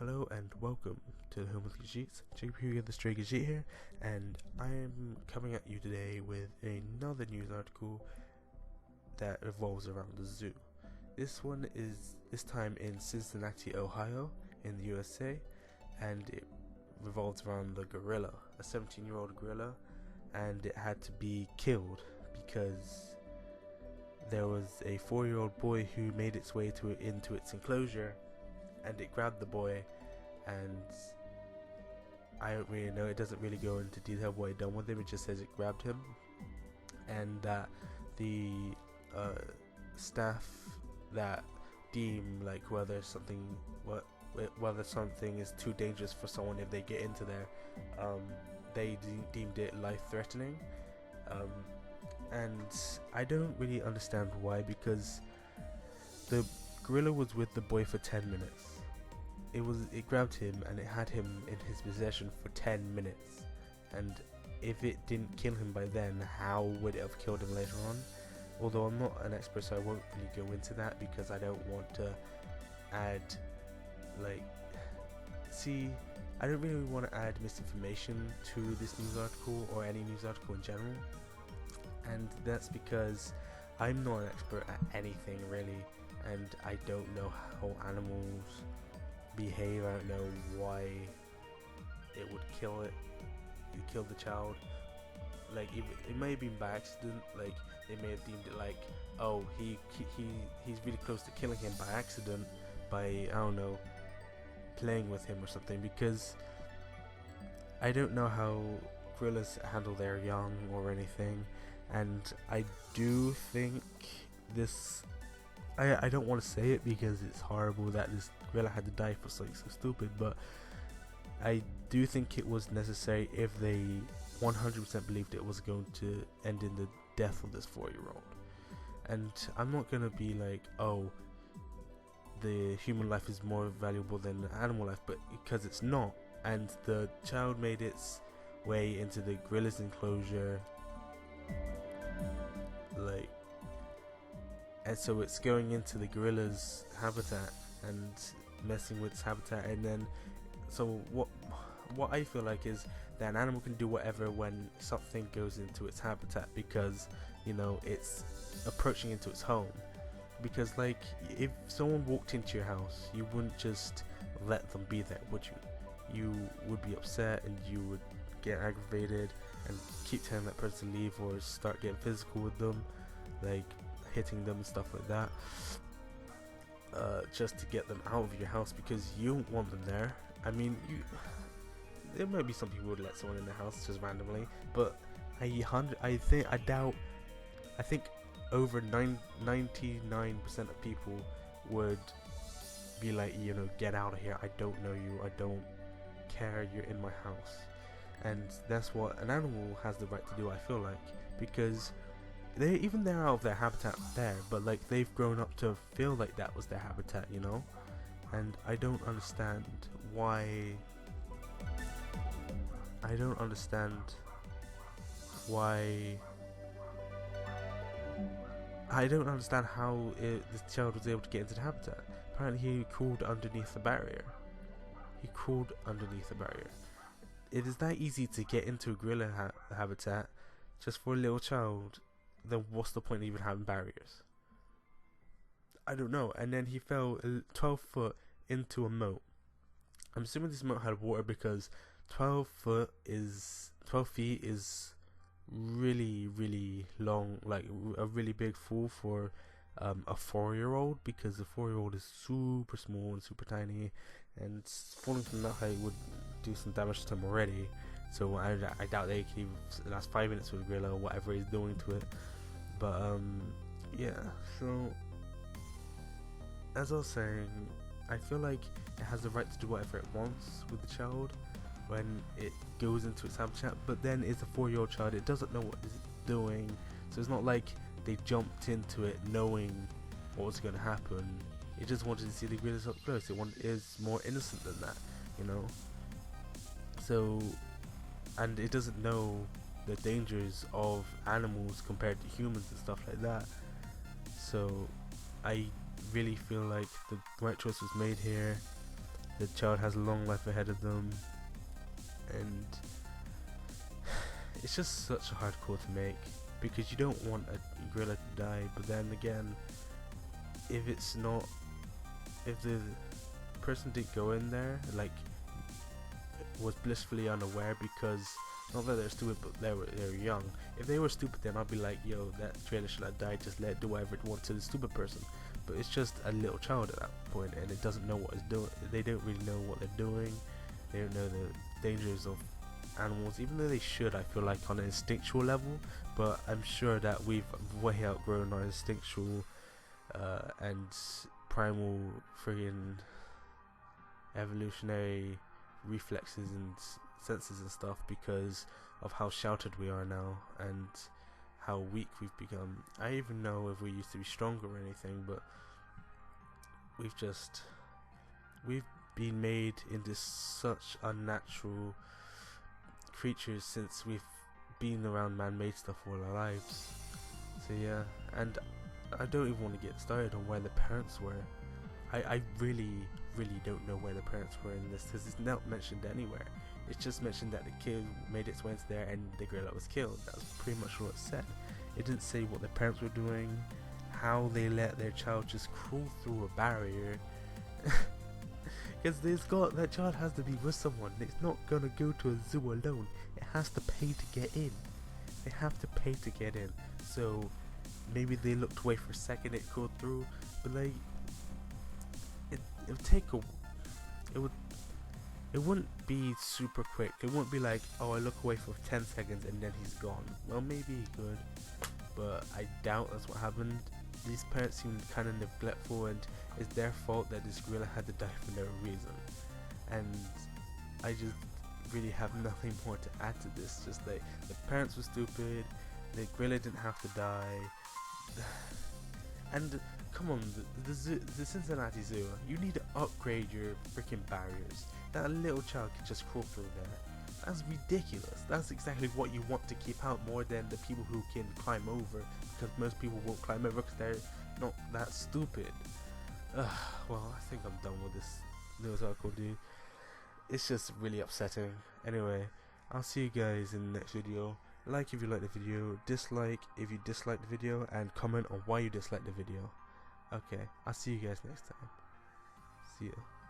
Hello and welcome to the home of the Khajiits. JP the Stray Khajiit here, and I am coming at you today with another news article that revolves around the zoo. This one is this time in Cincinnati, Ohio, in the USA, and it revolves around the gorilla, a 17-year-old gorilla, and it had to be killed because there was a 4-year-old boy who made its way into its enclosure, and it grabbed the boy, and I don't really know, it doesn't really go into detail what it done with him, it just says it grabbed him, and that the staff that deem like whether something is too dangerous for someone if they get into there, they deemed it life-threatening, and I don't really understand why, because the gorilla was with the boy for 10 minutes. It grabbed him and it had him in his possession for 10 minutes, and if it didn't kill him by then, how would it have killed him later on? Although I'm not an expert, so I won't really go into that, because I don't want to add I don't really want to add misinformation to this news article or any news article in general, and that's because I'm not an expert at anything really, and I don't know how animals behave. I don't know why it would kill the child. Like, it may have been by accident. Like, they may have deemed it like, oh, he's really close to killing him by accident, by, I don't know, playing with him or something, because I don't know how gorillas handle their young or anything, and I do think this, I don't want to say it because it's horrible that this gorilla had to die for something so stupid, but I do think it was necessary if they 100% believed it was going to end in the death of this 4-year-old. And I'm not going to be like, oh, the human life is more valuable than the animal life, but because it's not, and the child made its way into the gorilla's enclosure, and so it's going into the gorilla's habitat and messing with its habitat, and then so what I feel like is that an animal can do whatever when something goes into its habitat, because it's approaching into its home. Because like, if someone walked into your house, you wouldn't just let them be there, would you? You would be upset and you would get aggravated and keep telling that person to leave, or start getting physical with them, like hitting them and stuff like that, just to get them out of your house, because you don't want them there. I mean, there might be some people who would let someone in their house just randomly, but I think over 99% of people would be like, get out of here, I don't know you, I don't care, you're in my house. And that's what an animal has the right to do, I feel like, because they're out of their habitat there, but like, they've grown up to feel like that was their habitat, and I don't understand why. I don't understand how this child was able to get into the habitat. Apparently he crawled underneath the barrier. It is that easy to get into a gorilla habitat just for a little child. Then what's the point of even having barriers? I don't know. And then he fell 12 foot into a moat. I'm assuming this moat had water, because 12 feet is really, really long, like a really big fall for a 4-year-old, because the 4-year-old is super small and super tiny, and falling from that height would do some damage to him already. So I doubt they can even last 5 minutes with a gorilla or whatever he's doing to it. But yeah, so as I was saying, I feel like it has the right to do whatever it wants with the child when it goes into its habitat, but then it's a 4-year-old child, it doesn't know what it's doing, so it's not like they jumped into it knowing what was going to happen. It just wanted to see the gorillas up close. It is more innocent than that, so, and it doesn't know the dangers of animals compared to humans and stuff like that. So I really feel like the right choice was made here, the child has a long life ahead of them, and it's just such a hard call to make because you don't want a gorilla to die, but then again, if the person didn't go in there, like, was blissfully unaware because not that they're stupid, but they're young. If they were stupid, then I'd be like, yo, that trailer should have died. Just let it do whatever it wants to the stupid person. But it's just a little child at that point, and it doesn't know what it's doing. They don't really know what they're doing. They don't know the dangers of animals, even though they should. I feel like on an instinctual level, but I'm sure that we've way outgrown our instinctual and primal friggin' evolutionary reflexes and senses and stuff because of how sheltered we are now and how weak we've become. I even know if we used to be stronger or anything, but we've been made into such unnatural creatures since we've been around man-made stuff all our lives. So yeah, and I don't even want to get started on where the parents were. I really don't know where the parents were in this, because it's not mentioned anywhere. It's just mentioned that the kid made its way into there and the gorilla was killed. That's pretty much what it said. It didn't say what the parents were doing, how they let their child just crawl through a barrier. Because that child has to be with someone. It's not gonna go to a zoo alone. It has to pay to get in. They have to pay to get in. So maybe they looked away for a second, it crawled through, but like it would take it wouldn't be super quick. It wouldn't be like, oh, I look away for 10 seconds and then he's gone. Well, maybe he could, but I doubt that's what happened. These parents seem kind of neglectful, and it's their fault that this gorilla had to die for no reason. And I just really have nothing more to add to this. Just like, the parents were stupid, the gorilla didn't have to die. And come on, the Cincinnati Zoo, you need to upgrade your freaking barriers. That little child could just crawl through there. That's ridiculous. That's exactly what you want to keep out, more than the people who can climb over, because most people won't climb over because they're not that stupid. Well, I think I'm done with this news article, dude. It's just really upsetting. Anyway, I'll see you guys in the next video. Like if you like the video, dislike if you dislike the video, and comment on why you dislike the video. Okay, I'll see you guys next time. See ya.